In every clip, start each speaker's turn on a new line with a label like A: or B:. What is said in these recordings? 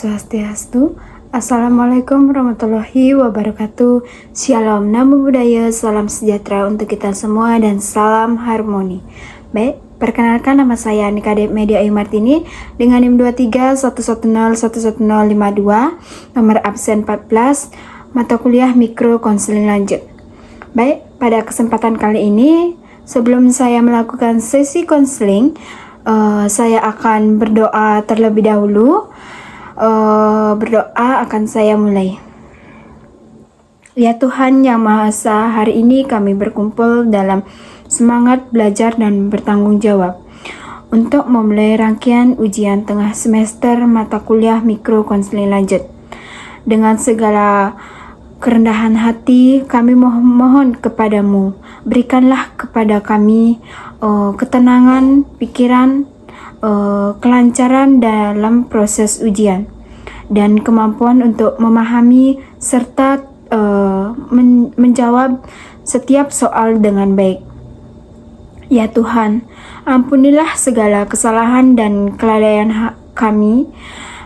A: Swastiastu. Assalamualaikum warahmatullahi wabarakatuh. Shalom, namo buddhaya, salam sejahtera untuk kita semua dan salam harmoni. Baik, perkenalkan nama saya Anika Media Ayu Martini dengan NIM 2311011052, nomor absen 14, mata kuliah mikro konseling lanjut. Baik, pada kesempatan kali ini sebelum saya melakukan sesi konseling, saya akan berdoa terlebih dahulu. Berdoa akan saya mulai. Ya Tuhan yang Maha Esa, hari ini kami berkumpul dalam semangat belajar dan bertanggung jawab untuk memulai rangkaian ujian tengah semester mata kuliah mikro konseling lanjut. Dengan segala kerendahan hati kami mohon kepadamu, berikanlah kepada kami ketenangan pikiran, kelancaran dalam proses ujian, dan kemampuan untuk memahami serta menjawab setiap soal dengan baik. Ya Tuhan, ampunilah segala kesalahan dan kelalaian kami,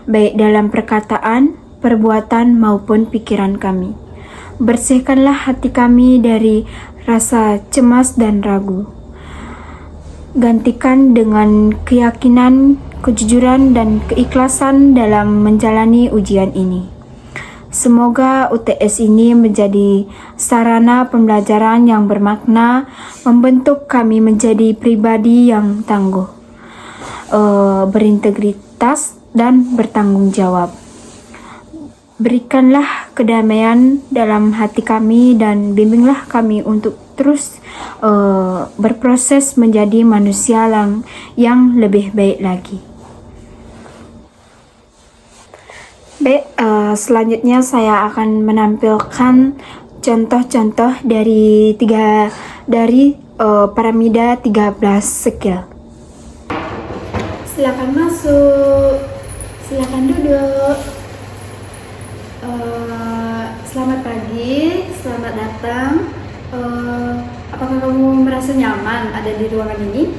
A: baik dalam perkataan, perbuatan maupun pikiran kami. Bersihkanlah hati kami dari rasa cemas dan ragu. Gantikan dengan keyakinan, kejujuran, dan keikhlasan dalam menjalani ujian ini. Semoga UTS ini menjadi sarana pembelajaran yang bermakna, membentuk kami menjadi pribadi yang tangguh, berintegritas, dan bertanggung jawab. Berikanlah kedamaian dalam hati kami dan bimbinglah kami untuk terus berproses menjadi manusia yang lebih baik lagi. Baik, selanjutnya saya akan menampilkan contoh-contoh dari piramida 13 skill. Silakan masuk, silakan duduk. Selamat pagi, selamat datang. Apakah kamu merasa nyaman ada di ruangan ini?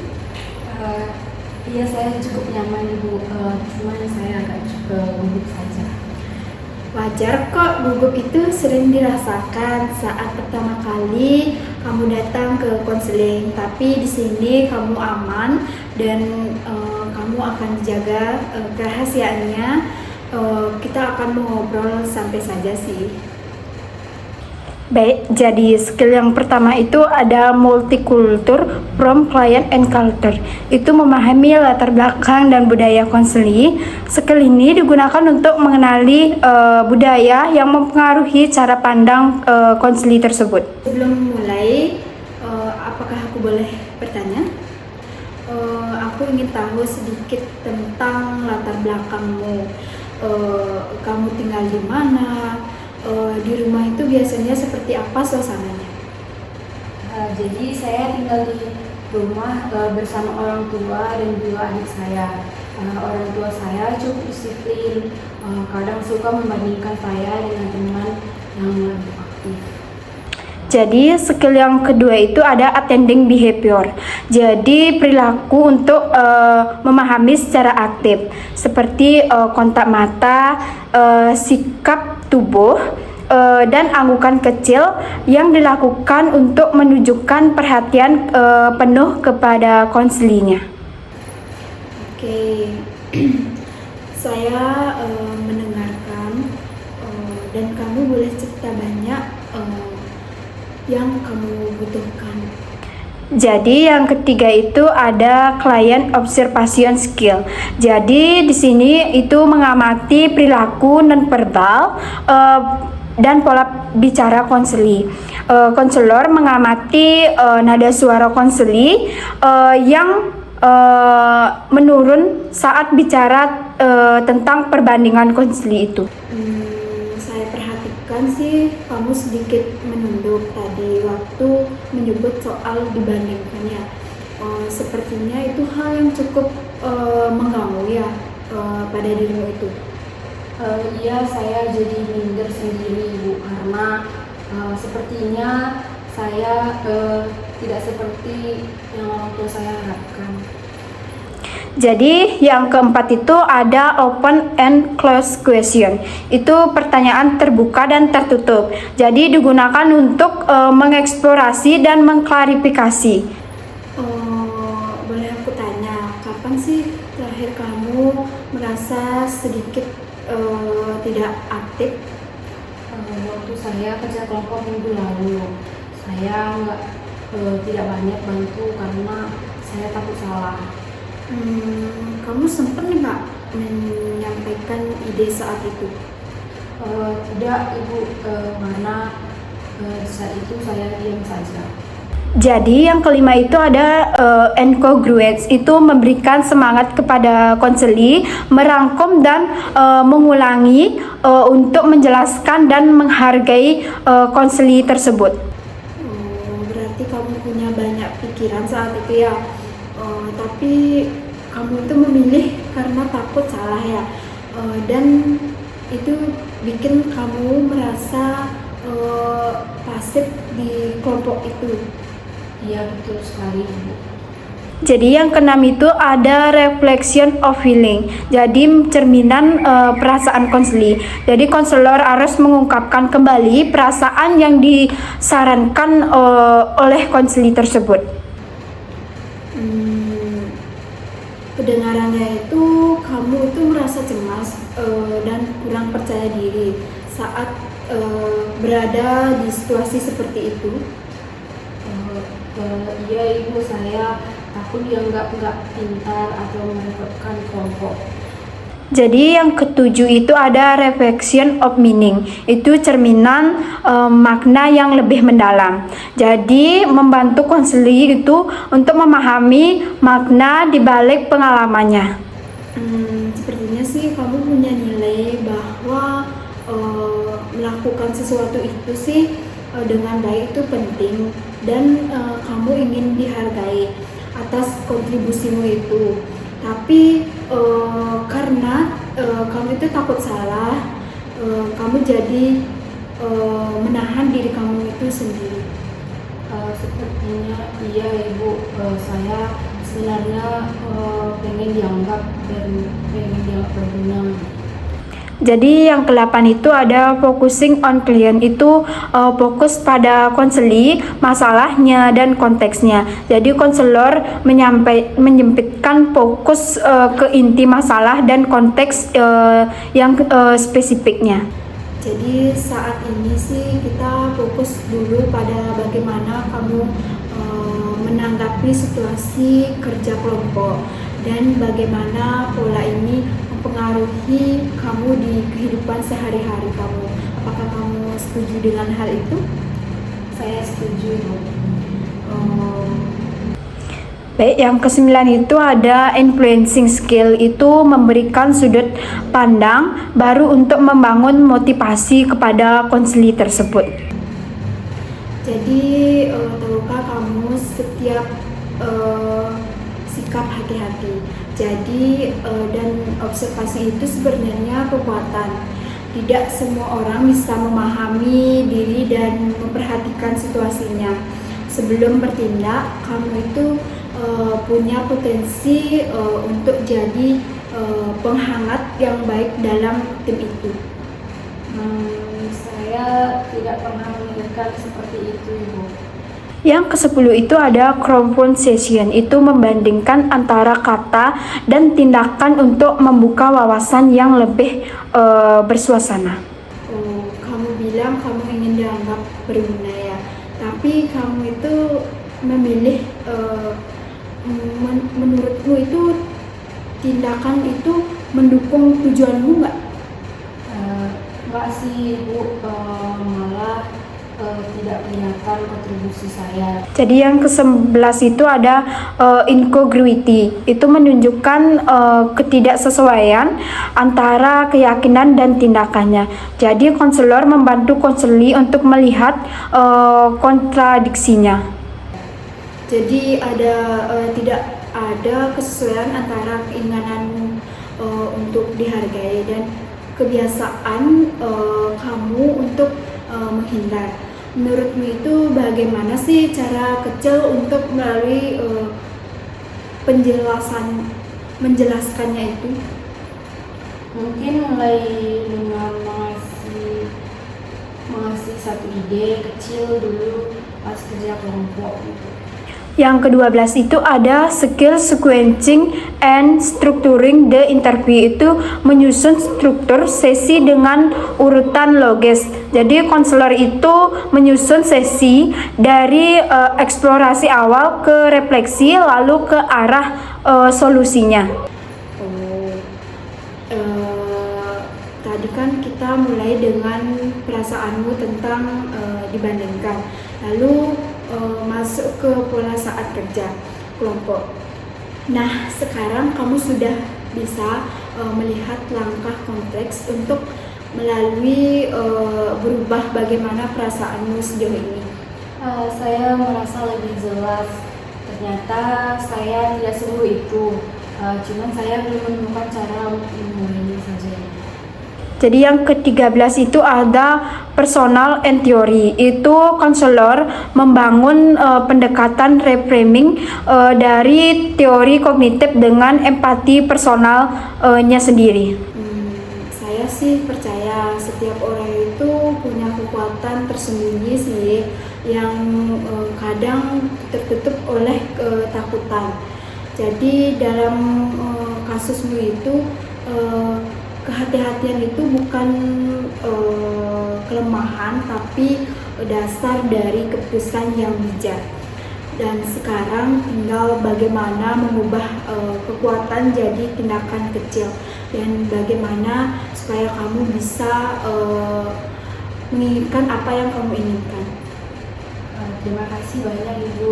B: Iya, saya cukup nyaman Ibu, cuma saya agak gugup saja.
A: Wajar kok, gugup itu sering dirasakan saat pertama kali kamu datang ke konseling. Tapi di sini kamu aman dan kamu akan dijaga kerahasiaannya. Kita akan mengobrol santai saja sih. Baik, jadi skill yang pertama itu ada multicultural from client and culture. Itu memahami latar belakang dan budaya konseling. Skill ini digunakan untuk mengenali budaya yang mempengaruhi cara pandang konseling tersebut. Sebelum mulai, apakah aku boleh bertanya? Aku ingin tahu sedikit tentang latar belakangmu. Kamu tinggal di mana? Di rumah itu biasanya seperti apa suasananya?
B: Jadi saya tinggal di rumah bersama orang tua dan juga adik saya. Orang tua saya cukup disiplin, kadang suka membandingkan saya dengan teman yang lebih aktif.
A: Jadi skill yang kedua itu ada attending behavior. Jadi perilaku untuk memahami secara aktif, seperti kontak mata, sikap tubuh, dan anggukan kecil yang dilakukan untuk menunjukkan perhatian penuh kepada konselingnya. Oke, saya mendengarkan dan kamu boleh cerita banyak yang kamu butuhkan. Jadi yang ketiga itu ada client observation skill. Jadi di sini itu mengamati perilaku nonverbal dan pola bicara konseli. Konselor mengamati nada suara konseli yang menurun saat bicara tentang perbandingan konseli itu. Saya perhatikan sih kamu sedikit menunduk tadi waktu menyebut soal dibandingkannya. Sepertinya itu hal yang cukup mengganggu ya pada dirimu itu.
B: Iya, saya jadi minder sendiri Ibu, karena sepertinya saya tidak seperti yang orang tua saya harapkan.
A: Jadi yang keempat itu ada open and close question. Itu pertanyaan terbuka dan tertutup. Jadi digunakan untuk mengeksplorasi dan mengklarifikasi. Boleh aku tanya, kapan sih terakhir kamu merasa sedikit tidak aktif?
B: Waktu saya kerja kelompok minggu lalu, saya tidak banyak bantu karena saya takut salah.
A: Kamu sempat nggak menyampaikan ide saat itu?
B: Tidak Ibu, karena saat itu saya diam saja.
A: Jadi yang kelima itu ada incongruence, itu memberikan semangat kepada konseli, merangkum dan mengulangi untuk menjelaskan dan menghargai konseli tersebut. Berarti kamu punya banyak pikiran saat itu ya, tapi kamu itu memilih karena takut salah ya, dan itu bikin kamu merasa pasif di kelompok itu.
B: Iya betul sekali Ibu.
A: Jadi yang keenam itu ada reflection of feeling. Jadi cerminan perasaan konseli. Jadi konselor harus mengungkapkan kembali perasaan yang disarankan oleh konseli tersebut. Kedengarannya itu kamu itu merasa cemas dan kurang percaya diri saat berada di situasi seperti itu.
B: Iya Ibu, saya takut dianggap nggak pintar atau merepotkan kelompok.
A: Jadi yang ketujuh itu ada reflection of meaning, itu cerminan makna yang lebih mendalam. Jadi membantu konseli itu untuk memahami makna di balik pengalamannya. Sepertinya sih kamu punya nilai bahwa melakukan sesuatu itu sih dengan baik itu penting, dan kamu ingin dihargai atas kontribusimu itu. Tapi karena kamu itu takut salah, kamu jadi menahan diri kamu itu sendiri.
B: Sepertinya iya Ibu, saya sebenarnya pengen dianggap berguna.
A: Jadi yang ke-8 itu ada focusing on client, itu fokus pada konseli, masalahnya dan konteksnya. Jadi konselor menyempitkan fokus ke inti masalah dan konteks yang spesifiknya. Jadi saat ini sih kita fokus dulu pada bagaimana kamu menanggapi situasi kerja kelompok dan bagaimana pola ini mempengaruhi kamu di kehidupan sehari-hari kamu. Apakah kamu setuju dengan hal itu?
B: Saya setuju Bu.
A: Baik, yang ke-9 itu ada influencing skill, itu memberikan sudut pandang baru untuk membangun motivasi kepada konseli tersebut. Jadi tahukah kamu setiap sikap hati-hati. Jadi dan observasi itu sebenarnya kekuatan. Tidak semua orang bisa memahami diri dan memperhatikan situasinya. Sebelum bertindak, kamu itu punya potensi untuk jadi penghangat yang baik dalam tim itu.
B: Saya tidak pernah memikirkan seperti itu Ibu.
A: Yang ke-10 itu ada conversation, itu membandingkan antara kata dan tindakan untuk membuka wawasan yang lebih bersuasana. Kamu bilang kamu ingin dianggap berguna ya, tapi kamu itu memilih menurutmu itu tindakan itu mendukung tujuanmu nggak?
B: Enggak sih Bu, malah tidak kelihatan kontribusi saya.
A: Jadi yang ke-11 itu ada incongruity, itu menunjukkan ketidaksesuaian antara keyakinan dan tindakannya. Jadi konselor membantu konseli untuk melihat kontradiksinya. Jadi tidak ada kesesuaian antara keinginanmu untuk dihargai dan kebiasaan kamu untuk menghindar. Menurutmu itu bagaimana sih cara kecil untuk melalui penjelasan menjelaskannya itu?
B: Mungkin mulai dengan mengasih satu ide kecil dulu pas kerja kelompok gitu.
A: Yang ke-12 itu ada skill sequencing and structuring the interview, itu menyusun struktur sesi dengan urutan logis. Jadi konselor itu menyusun sesi dari eksplorasi awal ke refleksi lalu ke arah solusinya. Tadi kan kita mulai dengan perasaanmu tentang dibandingkan, lalu masuk ke pola saat kerja kelompok. Nah, sekarang kamu sudah bisa melihat langkah kompleks untuk melalui berubah bagaimana perasaanmu sejauh ini.
B: Saya merasa lebih jelas. Ternyata saya tidak sembuh itu. Cuman saya belum menemukan cara untuk memulainya saja.
A: Jadi yang ke-13 itu ada personal and theory. Itu konselor membangun pendekatan reframing dari teori kognitif dengan empati personalnya sendiri. Saya sih percaya setiap orang itu punya kekuatan tersembunyi sih yang kadang tertutup oleh ketakutan. Jadi dalam kasusmu itu kehati-hatian itu bukan kelemahan, tapi dasar dari keputusan yang bijak. Dan sekarang tinggal bagaimana mengubah kekuatan jadi tindakan kecil, dan bagaimana supaya kamu bisa menginginkan apa yang kamu inginkan.
B: Terima kasih banyak Ibu.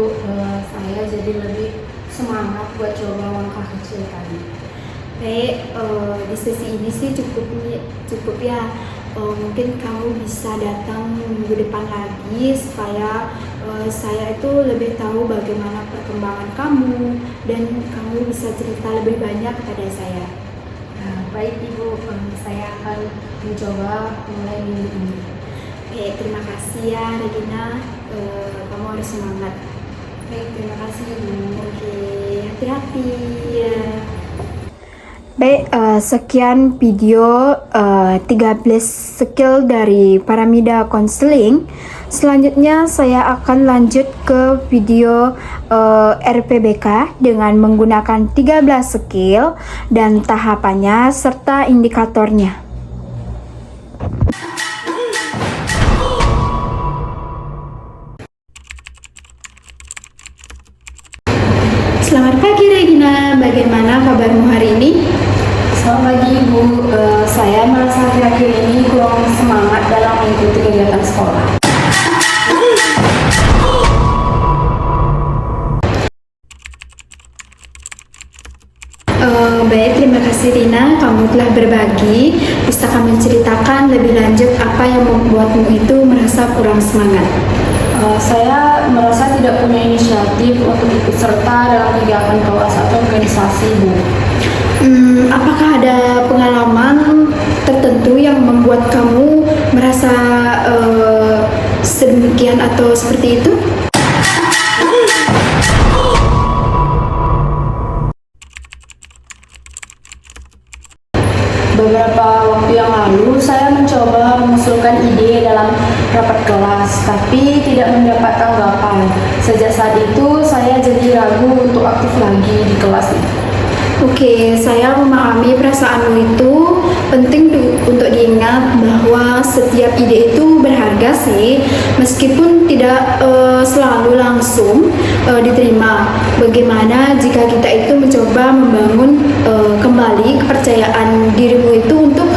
B: Saya jadi lebih semangat buat coba langkah kecil tadi.
A: Baik, di sesi ini sih cukup ya. Mungkin kamu bisa datang minggu depan lagi supaya saya itu lebih tahu bagaimana perkembangan kamu dan kamu bisa cerita lebih banyak kepada saya.
B: Baik Ibu, saya akan mencoba mulai minggu ini.
A: Baik, terima kasih ya Regina. Kamu harus semangat.
B: Baik, terima kasih Ibu.
A: Oke, hati-hati ya. Baik, sekian video 13 skill dari Paramida Counseling. Selanjutnya saya akan lanjut ke video RPBK dengan menggunakan 13 skill dan tahapannya serta indikatornya. Selamat pagi Regina, bagaimana kabarmu hari ini?
B: Selamat pagi Ibu, saya merasa akhir-akhir ini kurang semangat dalam mengikuti kegiatan sekolah.
A: Baik, terima kasih Rina, kamu telah berbagi. Bisa kami ceritakan lebih lanjut apa yang membuatmu itu merasa kurang semangat?
B: Saya merasa tidak punya inisiatif untuk ikut serta dalam kegiatan kelas atau organisasi Bu.
A: Apakah ada pengalaman tertentu yang membuat kamu merasa sedemikian atau seperti itu?
B: Beberapa waktu yang lalu saya mencoba mengusulkan ide dalam rapat kelas, tapi tidak mendapat tanggapan. Sejak saat itu saya jadi ragu untuk aktif lagi di kelas ini.
A: Oke, saya memahami perasaanmu itu. Penting untuk diingat bahwa setiap ide itu berharga sih, meskipun tidak selalu langsung diterima. Bagaimana jika kita itu mencoba membangun kembali kepercayaan dirimu itu untuk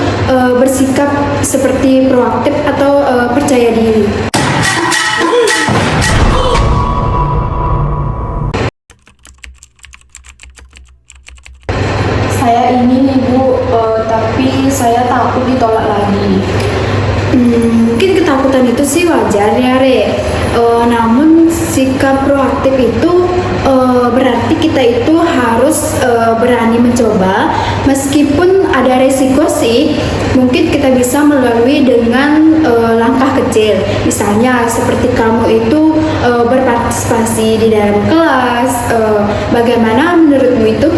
A: bersikap seperti proaktif atau percaya diri.
B: Saya ingin Ibu, tapi saya takut ditolak lagi.
A: Mungkin ketakutan itu sih wajar ya Re. Namun sikap proaktif itu berarti kita itu harus berani mencoba meskipun ada resiko sih. Mungkin kita bisa melalui dengan langkah kecil. Misalnya seperti kamu itu berpartisipasi di dalam kelas. Bagaimana menurutmu itu?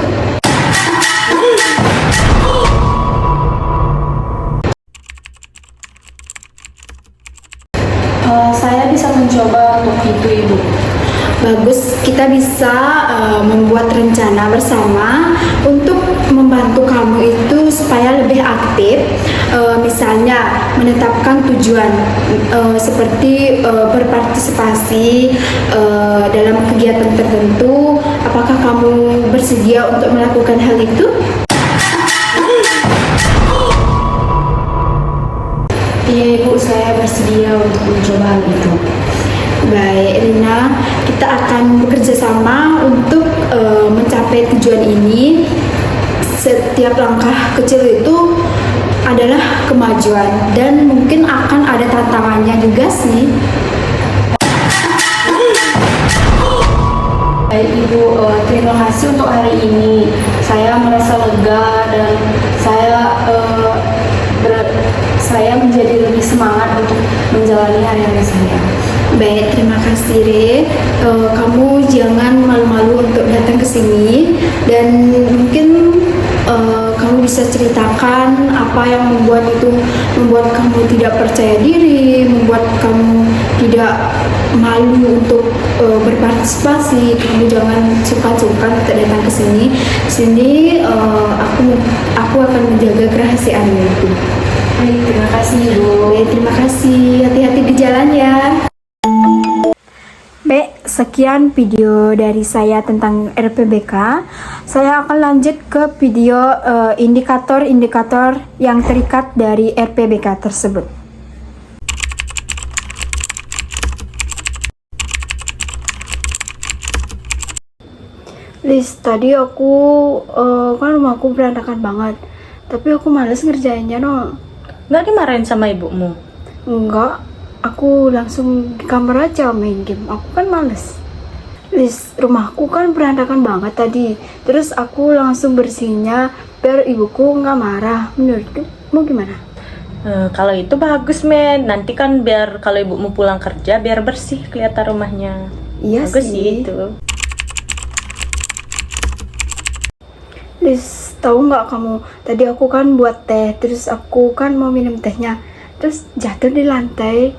A: bagus kita bisa membuat rencana bersama untuk membantu kamu itu supaya lebih aktif. Misalnya menetapkan tujuan seperti berpartisipasi dalam kegiatan tertentu. Apakah kamu bersedia untuk melakukan hal itu?
B: Iya Ibu, saya bersedia untuk mencoba hal itu.
A: Baik, Rina, kita akan bekerja sama untuk mencapai tujuan ini. Setiap langkah kecil itu adalah kemajuan dan mungkin akan ada tantangannya juga sih.
B: Baik Ibu, terima kasih untuk hari ini. Saya merasa lega dan saya menjadi lebih semangat untuk menjalani hari-hari saya.
A: Baik, terima kasih Re. Kamu jangan malu-malu untuk datang ke sini dan mungkin kamu bisa ceritakan apa yang membuat kamu tidak percaya diri, membuat kamu tidak malu untuk berpartisipasi. Kamu jangan sungkan-sungkan untuk datang ke sini. Aku akan menjaga kerahasiaanmu itu.
B: Baik, terima kasih Ibu.
A: Baik, terima kasih. Hati-hati di jalan ya. Baik, sekian video dari saya tentang RPBK. Saya akan lanjut ke video indikator-indikator yang terikat dari RPBK tersebut. Liz, tadi kan rumahku berantakan banget, tapi aku males ngerjainnya no.
C: Nggak dimarahin sama ibumu?
A: Enggak, aku langsung di kamar aja main game. Aku kan males. Liz, rumahku kan berantakan banget tadi. Terus aku langsung bersihnya biar ibuku nggak marah. Menurutku mau gimana?
C: Kalau itu bagus, men. Nanti kan biar kalau ibumu pulang kerja biar bersih kelihatan rumahnya.
A: Iya
C: bagus
A: sih.
C: itu.
A: Liz, tahu nggak kamu? Tadi aku kan buat teh, terus aku kan mau minum tehnya, terus jatuh di lantai.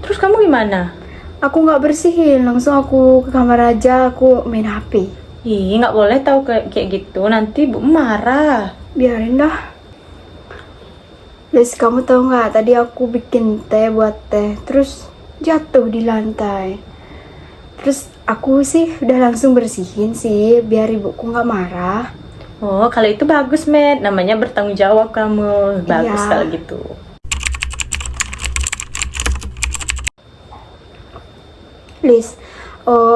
C: Terus kamu gimana?
A: Aku nggak bersihin, langsung aku ke kamar aja, aku main HP.
C: Ih, nggak boleh tahu kayak gitu. Nanti ibu marah.
A: Biarin dah. Liz, kamu tahu nggak? Tadi aku bikin teh buat teh, terus jatuh di lantai. Terus aku sih udah langsung bersihin sih, biar ibuku nggak marah.
C: Oh, kalau itu bagus, Med. Namanya bertanggung jawab kamu. Bagus
A: Iya.
C: kalau gitu.
A: Liz,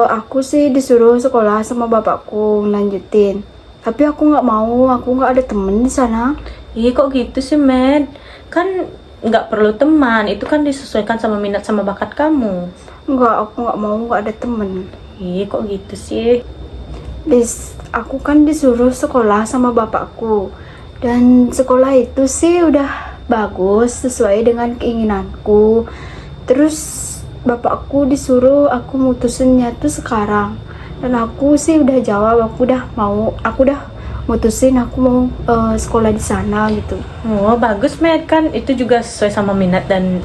A: aku sih disuruh sekolah sama bapakku lanjutin. Tapi aku nggak mau, aku nggak ada temen di sana.
C: Ih, kok gitu sih, Med? Kan nggak perlu teman. Itu kan disesuaikan sama minat sama bakat kamu.
A: Nggak, aku nggak mau, nggak ada temen.
C: Ih, kok gitu sih?
A: Liz, aku kan disuruh sekolah sama bapakku. Dan sekolah itu sih udah bagus, sesuai dengan keinginanku. Terus bapakku disuruh aku mutusinnya tuh sekarang. Dan aku sih udah jawab, aku udah mutusin aku mau sekolah di sana gitu.
C: Oh, bagus, Med. Kan itu juga sesuai sama minat dan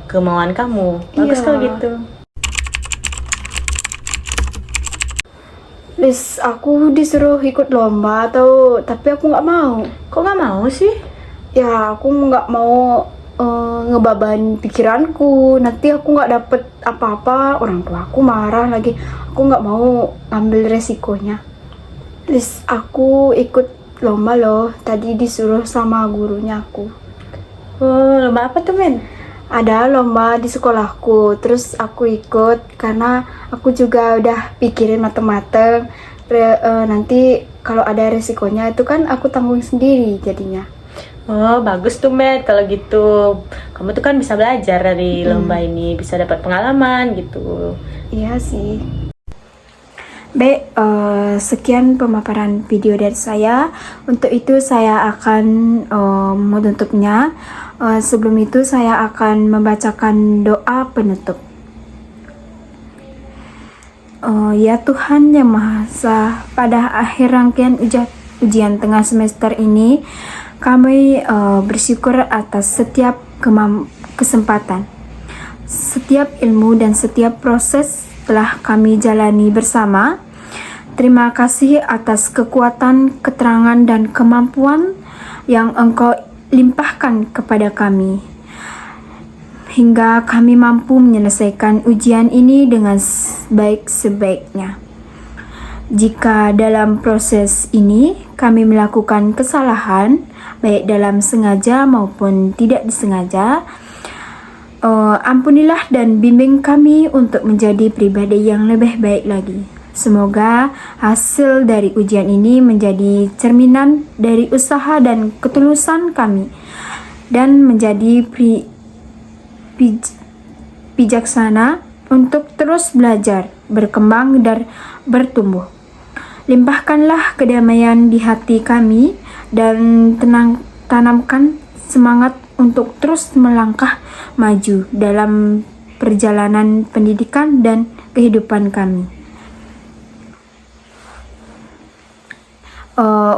C: kemauan kamu. Bagus
A: Iya.
C: kalau gitu.
A: Liz, aku disuruh ikut lomba tapi aku nggak mau.
C: Kok nggak mau sih?
A: Ya, aku nggak mau ngebaban pikiranku. Nanti aku nggak dapet apa-apa, orang tua aku marah lagi. Aku nggak mau ngambil resikonya. Liz, aku ikut lomba loh. Tadi disuruh sama gurunya aku.
C: Oh, lomba apa tuh, Men?
A: Ada lomba di sekolahku, terus aku ikut karena aku juga udah pikirin mateng-mateng. Nanti kalau ada resikonya itu kan aku tanggung sendiri jadinya.
C: Oh, bagus tuh, Med. Kalau gitu, kamu tuh kan bisa belajar dari lomba ini, bisa dapat pengalaman gitu.
A: Iya sih. Baik, sekian pemaparan video dari saya. Untuk itu saya akan menutupnya. Sebelum itu saya akan membacakan doa penutup. Ya Tuhan yang Maha Esa, pada akhir rangkaian ujian tengah semester ini, kami bersyukur atas setiap kesempatan, setiap ilmu dan setiap proses telah kami jalani bersama. Terima kasih atas kekuatan, keterangan, dan kemampuan yang Engkau limpahkan kepada kami, hingga kami mampu menyelesaikan ujian ini dengan sebaik-sebaiknya. Jika dalam proses ini kami melakukan kesalahan, baik dalam sengaja maupun tidak disengaja, ampunilah dan bimbing kami untuk menjadi pribadi yang lebih baik lagi. Semoga hasil dari ujian ini menjadi cerminan dari usaha dan ketulusan kami, dan menjadi bijaksana untuk terus belajar, berkembang, dan bertumbuh. Limpahkanlah kedamaian di hati kami dan tanamkan semangat untuk terus melangkah maju dalam perjalanan pendidikan dan kehidupan kami.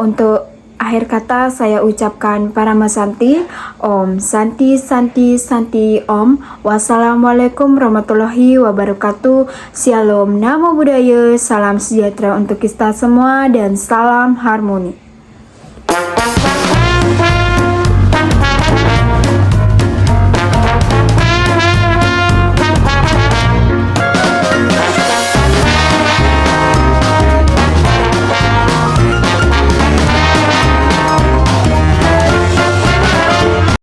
A: Untuk akhir kata saya ucapkan Paramasanti, Om Santi Santi Santi Om. Wassalamualaikum warahmatullahi wabarakatuh. Shalom, Namo Buddhaya, salam sejahtera untuk kita semua dan salam harmoni.